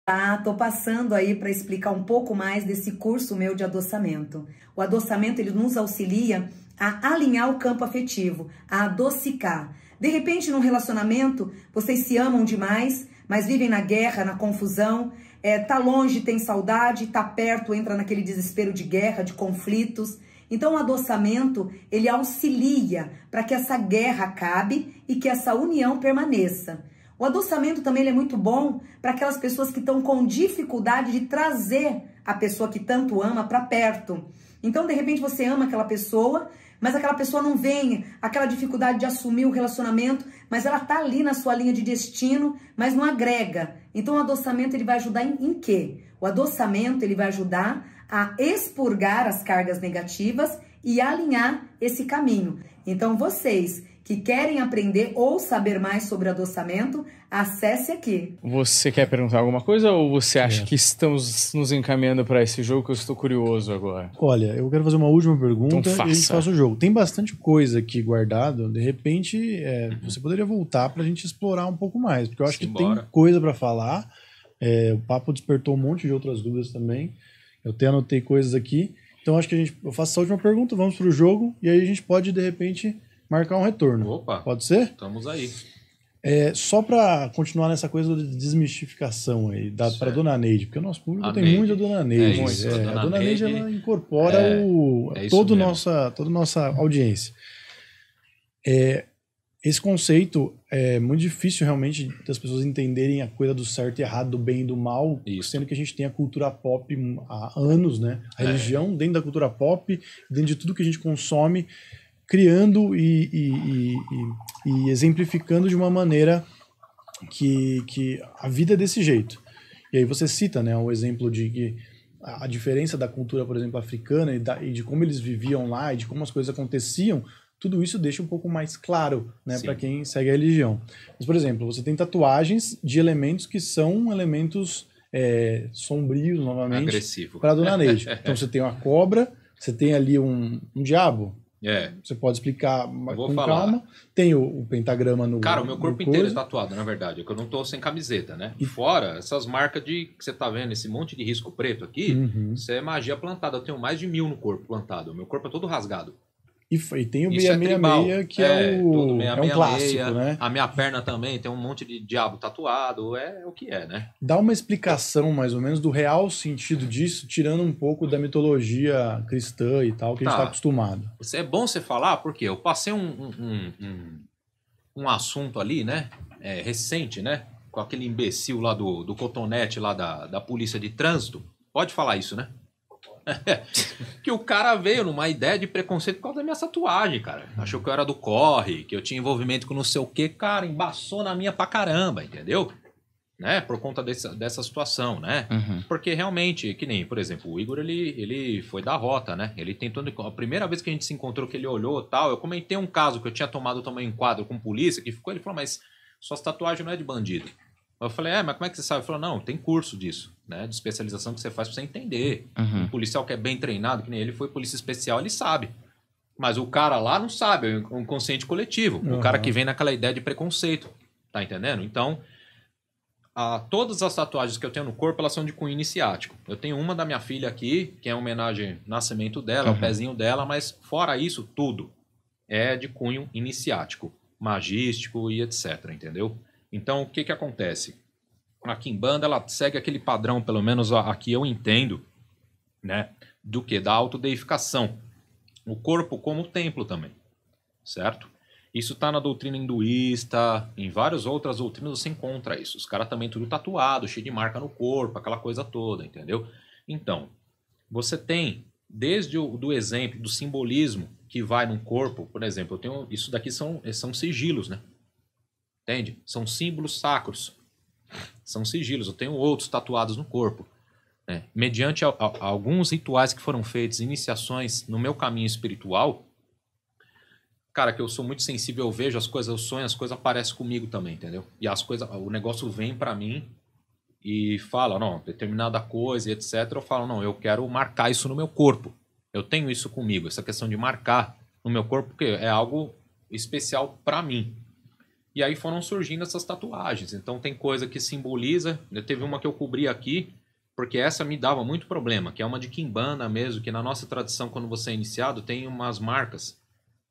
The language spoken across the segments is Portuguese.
Tá, tô passando aí para explicar um pouco mais desse curso meu de adoçamento. O adoçamento, ele nos auxilia a alinhar o campo afetivo, a adocicar. De repente, num relacionamento, vocês se amam demais, mas vivem na guerra, na confusão, tá longe, tem saudade, tá perto, entra naquele desespero de guerra, de conflitos. Então, o adoçamento, ele auxilia para que essa guerra acabe e que essa união permaneça. O adoçamento também ele é muito bom para aquelas pessoas que estão com dificuldade de trazer a pessoa que tanto ama para perto. Então, de repente, você ama aquela pessoa, mas aquela pessoa não vem, aquela dificuldade de assumir o relacionamento, mas ela tá ali na sua linha de destino, mas não agrega. Então, o adoçamento ele vai ajudar em quê? O adoçamento ele vai ajudar a expurgar as cargas negativas e alinhar esse caminho. Então, vocês que querem aprender ou saber mais sobre adoçamento, acesse aqui. Você quer perguntar alguma coisa ou você acha que estamos nos encaminhando para esse jogo que eu estou curioso agora? Olha, eu quero fazer uma última pergunta então e a gente faz o jogo. Tem bastante coisa aqui guardado, de repente você poderia voltar para a gente explorar um pouco mais, porque eu acho que tem coisa para falar. O papo despertou um monte de outras dúvidas também. Eu até anotei coisas aqui. Então acho que eu faço essa última pergunta, vamos para o jogo e aí a gente pode de repente marcar um retorno. Opa, pode ser? Estamos aí. Só para continuar nessa coisa de desmistificação aí, para a Dona Neide, porque o nosso público tem Neide. muito a Dona Neide. A Dona Neide ela incorpora toda a nossa audiência. Esse conceito é muito difícil realmente das pessoas entenderem a coisa do certo e errado, do bem e do mal, sendo que a gente tem a cultura pop há anos, né? A religião dentro da cultura pop, dentro de tudo que a gente consome, criando e exemplificando de uma maneira que a vida é desse jeito. E aí você cita, né, o exemplo de que a diferença da cultura, por exemplo, africana e de como eles viviam lá e de como as coisas aconteciam, tudo isso deixa um pouco mais claro, né, para quem segue a religião. Mas, por exemplo, você tem tatuagens de elementos que são elementos sombrios, novamente, para a Dona Neide. Então você tem uma cobra, você tem ali um diabo. Você pode explicar com calma. Tem o pentagrama no Cara, o meu corpo inteiro é tatuado, na verdade. É que eu não tô sem camiseta, né? E fora essas marcas que você tá vendo, esse monte de risco preto aqui, isso é magia plantada. Eu tenho mais de 1000 no corpo plantado. O meu corpo é todo rasgado. E tem o 666, que é um clássico, né? A minha perna também tem um monte de diabo tatuado, é o que é, né? Dá uma explicação, mais ou menos, do real sentido disso, tirando um pouco da mitologia cristã e tal, que a gente tá acostumado. É bom você falar, porque eu passei um assunto ali, né? Recente, né? Com aquele imbecil lá do cotonete lá da polícia de trânsito. Pode falar isso, né? Que o cara veio numa ideia de preconceito por causa da minha tatuagem, cara. Achou que eu era do corre, que eu tinha envolvimento com não sei o quê. Cara, embaçou na minha pra caramba, entendeu? Né? Por conta dessa situação, né? Porque realmente, que nem, por exemplo, o Igor, ele foi da rota, né? Ele tentou... A primeira vez que a gente se encontrou, que ele olhou e tal, eu comentei um caso que eu tinha tomado também em quadro com polícia, que ficou, ele falou, mas suas tatuagens não é de bandido. Eu falei, mas como é que você sabe? Ele falou, não, tem curso disso, né? De especialização que você faz pra você entender. Um policial que é bem treinado, que nem ele foi polícia especial, ele sabe. Mas o cara lá não sabe, é um inconsciente coletivo. O cara que vem naquela ideia de preconceito, tá entendendo? Então, todas as tatuagens que eu tenho no corpo, elas são de cunho iniciático. Eu tenho uma da minha filha aqui, que é uma homenagem ao nascimento dela, o pezinho dela, mas fora isso, tudo é de cunho iniciático, magístico e etc, entendeu? Então, o que acontece? A Quimbanda, ela segue aquele padrão, pelo menos aqui eu entendo, né? Do que? Da autodeificação. O corpo como templo também, certo? Isso tá na doutrina hinduísta, em várias outras doutrinas você encontra isso. Os caras também tudo tatuado, cheio de marca no corpo, aquela coisa toda, entendeu? Então, você tem, desde do exemplo, do simbolismo que vai no corpo, por exemplo, eu tenho, isso daqui são sigilos, né? Entende? São símbolos sacros. São sigilos. Eu tenho outros tatuados no corpo. Né? Mediante alguns rituais que foram feitos, iniciações no meu caminho espiritual, cara, que eu sou muito sensível, eu vejo as coisas, eu sonho, as coisas aparecem comigo também, entendeu? E as coisas, o negócio vem pra mim e fala, não, determinada coisa, etc. Eu falo, não, eu quero marcar isso no meu corpo. Eu tenho isso comigo, essa questão de marcar no meu corpo, porque é algo especial pra mim. E aí foram surgindo essas tatuagens. Então tem coisa que simboliza. Teve uma que eu cobri aqui, porque essa me dava muito problema, que é uma de quimbanda mesmo, que na nossa tradição, quando você é iniciado, tem umas marcas.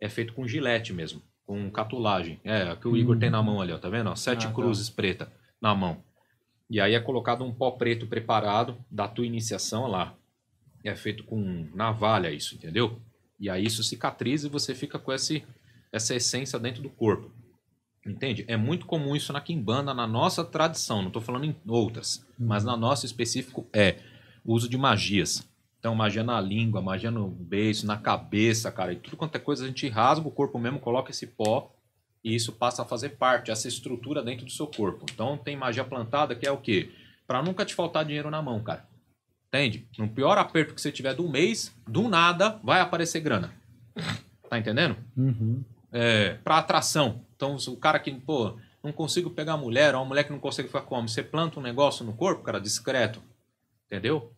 É feito com gilete mesmo, com catulagem. É, que o Igor tem na mão ali, ó, tá vendo? Ó, 7 cruzes preta na mão. E aí é colocado um pó preto preparado da tua iniciação, ó lá. É feito com navalha isso, entendeu? E aí isso cicatriza e você fica com essa essência dentro do corpo. Entende? É muito comum isso na quimbanda, na nossa tradição. Não estou falando em outras, mas na nossa específico é o uso de magias. Então, magia na língua, magia no beiço, na cabeça, cara. E tudo quanto é coisa, a gente rasga o corpo mesmo, coloca esse pó e isso passa a fazer parte, essa estrutura dentro do seu corpo. Então, tem magia plantada que é o quê? Para nunca te faltar dinheiro na mão, cara. Entende? No pior aperto que você tiver do mês, do nada, vai aparecer grana. Tá entendendo? Para atração. Então, o cara que, pô, não consigo pegar a mulher, ou uma mulher que não consegue ficar com homem, você planta um negócio no corpo, cara, discreto. Entendeu?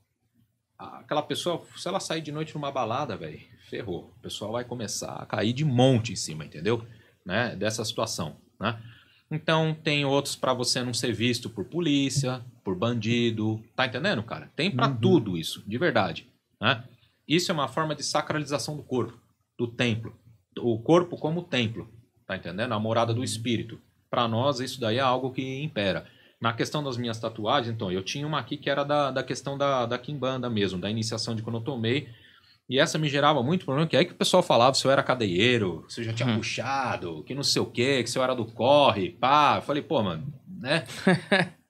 Aquela pessoa, se ela sair de noite numa balada, velho, ferrou. O pessoal vai começar a cair de monte em cima, entendeu? Né? Dessa situação, né? Então, tem outros para você não ser visto por polícia, por bandido. Tá entendendo, cara? Tem para tudo isso, de verdade, né? Isso é uma forma de sacralização do corpo, do templo. O corpo como templo, tá entendendo? A morada do espírito. Para nós, isso daí é algo que impera. Na questão das minhas tatuagens, então, eu tinha uma aqui que era da questão da quimbanda mesmo, da iniciação de quando eu tomei. E essa me gerava muito problema, que é aí que o pessoal falava se eu era cadeieiro, se eu já tinha puxado, que não sei o quê, que se eu era do corre, pá. Eu falei, pô, mano, né?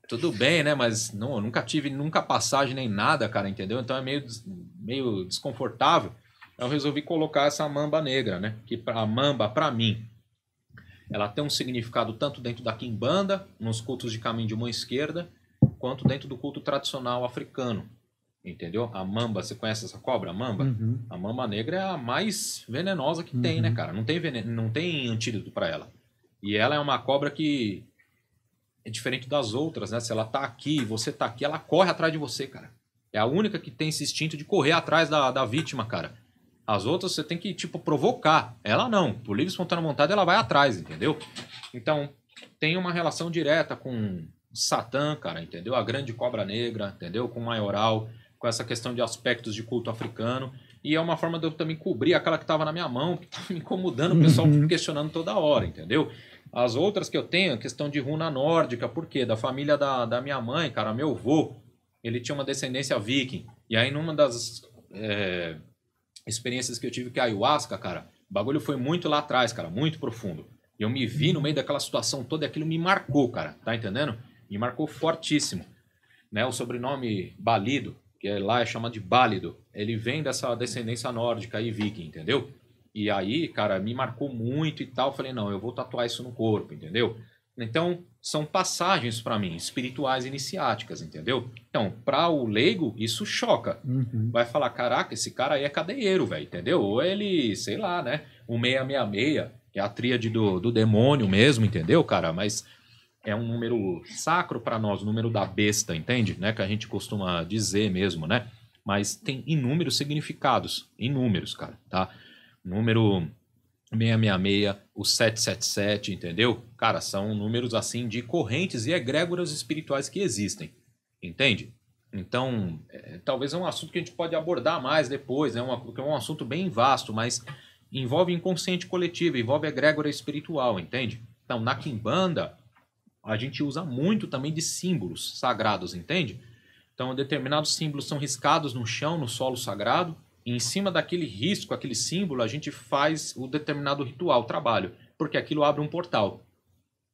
Tudo bem, né? Mas não, eu nunca tive passagem nem nada, cara, entendeu? Então é meio desconfortável. Eu resolvi colocar essa mamba negra, né? Que a mamba, pra mim, ela tem um significado tanto dentro da quimbanda, nos cultos de caminho de mão esquerda, quanto dentro do culto tradicional africano. Entendeu? A mamba, você conhece essa cobra, a mamba? A mamba negra é a mais venenosa que tem, né, cara? Não tem veneno, não tem antídoto para ela. E ela é uma cobra que é diferente das outras, né? Se ela tá aqui e você tá aqui, ela corre atrás de você, cara. É a única que tem esse instinto de correr atrás da vítima, cara. As outras você tem que, tipo, provocar. Ela não. Por livre e espontânea vontade, ela vai atrás, entendeu? Então, tem uma relação direta com Satã, cara, entendeu? A grande cobra negra, entendeu? Com o maioral, com essa questão de aspectos de culto africano. E é uma forma de eu também cobrir aquela que estava na minha mão, que estava me incomodando, o pessoal questionando toda hora, entendeu? As outras que eu tenho, a questão de runa nórdica, por quê? Da família da minha mãe, cara, meu avô, ele tinha uma descendência viking. E aí, numa das experiências que eu tive, que é a ayahuasca, cara, o bagulho foi muito lá atrás, cara, muito profundo. E eu me vi no meio daquela situação toda e aquilo me marcou, cara, tá entendendo? Me marcou fortíssimo. Né? O sobrenome Balido, que lá é chamado de Bálido, ele vem dessa descendência nórdica aí, viking, entendeu? E aí, cara, me marcou muito e tal. Falei, não, eu vou tatuar isso no corpo, entendeu? Então, são passagens para mim, espirituais iniciáticas, entendeu? Então, para o leigo, isso choca. Vai falar, caraca, esse cara aí é cadeieiro, velho, entendeu? Ou ele, sei lá, né? O 666, que é a tríade do demônio mesmo, entendeu, cara? Mas é um número sacro para nós, o número da besta, entende? Né? Que a gente costuma dizer mesmo, né? Mas tem inúmeros significados, inúmeros, cara, tá? Número 666, o 777, entendeu? Cara, são números assim de correntes e egrégoras espirituais que existem, entende? Então, talvez é um assunto que a gente pode abordar mais depois, né? Porque é um assunto bem vasto, mas envolve inconsciente coletivo, envolve egrégora espiritual, entende? Então, na quimbanda, a gente usa muito também de símbolos sagrados, entende? Então, determinados símbolos são riscados no chão, no solo sagrado, e em cima daquele risco, aquele símbolo, a gente faz o determinado ritual, o trabalho, porque aquilo abre um portal.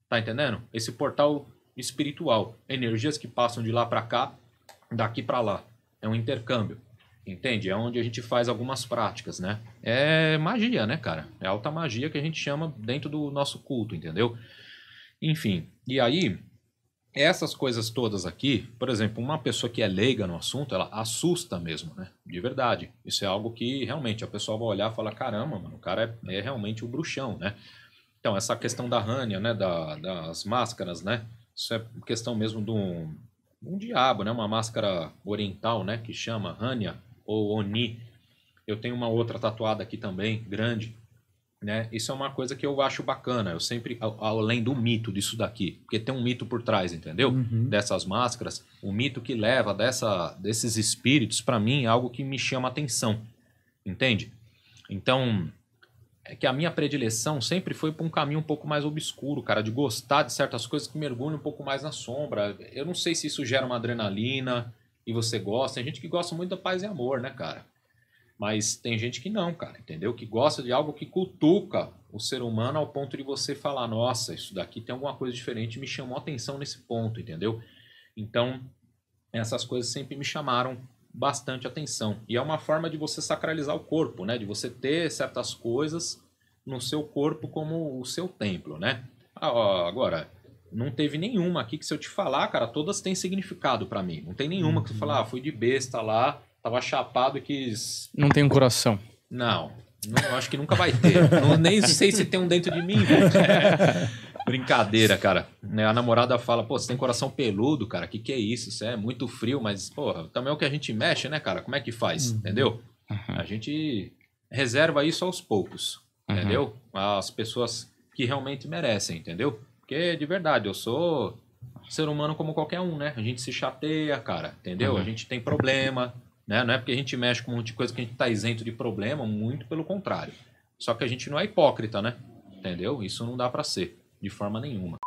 Tá entendendo? Esse portal espiritual, energias que passam de lá para cá, daqui para lá. É um intercâmbio, entende? É onde a gente faz algumas práticas, né? É magia, né, cara? É alta magia que a gente chama dentro do nosso culto, entendeu? Enfim, e aí, essas coisas todas aqui, por exemplo, uma pessoa que é leiga no assunto, ela assusta mesmo, né? De verdade. Isso é algo que realmente a pessoa vai olhar e falar, caramba, mano, o cara é realmente o bruxão, né? Então, essa questão da Hania, né? Das máscaras, né? Isso é questão mesmo de um diabo, né? Uma máscara oriental, né? Que chama Hania ou Oni. Eu tenho uma outra tatuada aqui também, grande, né? Isso é uma coisa que eu acho bacana. Eu sempre, além do mito disso daqui, porque tem um mito por trás, entendeu? Dessas máscaras, o mito que leva desses espíritos, para mim, é algo que me chama atenção, entende? Então, é que a minha predileção sempre foi para um caminho um pouco mais obscuro, cara, de gostar de certas coisas que mergulham um pouco mais na sombra. Eu não sei se isso gera uma adrenalina e você gosta. Tem gente que gosta muito da paz e amor, né, cara? Mas tem gente que não, cara, entendeu? Que gosta de algo que cutuca o ser humano ao ponto de você falar, nossa, isso daqui tem alguma coisa diferente, me chamou a atenção nesse ponto, entendeu? Então, essas coisas sempre me chamaram bastante atenção. E é uma forma de você sacralizar o corpo, né? De você ter certas coisas no seu corpo como o seu templo, né? Agora, não teve nenhuma aqui que se eu te falar, cara, todas têm significado pra mim. Não tem nenhuma que você falar, fui de besta lá, tava chapado e quis... Não tem um coração. Não, acho que nunca vai ter. Nem sei se tem um dentro de mim. Brincadeira, cara. A namorada fala, pô, você tem coração peludo, cara, que é isso? Isso é muito frio, mas, porra, também é o que a gente mexe, né, cara? Como é que faz, entendeu? A gente reserva isso aos poucos, entendeu? As pessoas que realmente merecem, entendeu? Porque, de verdade, eu sou ser humano como qualquer um, né? A gente se chateia, cara, entendeu? A gente tem problema, né? Não é porque a gente mexe com um monte de coisa que a gente tá isento de problema, muito pelo contrário. Só que a gente não é hipócrita, né? Entendeu? Isso não dá pra ser, de forma nenhuma.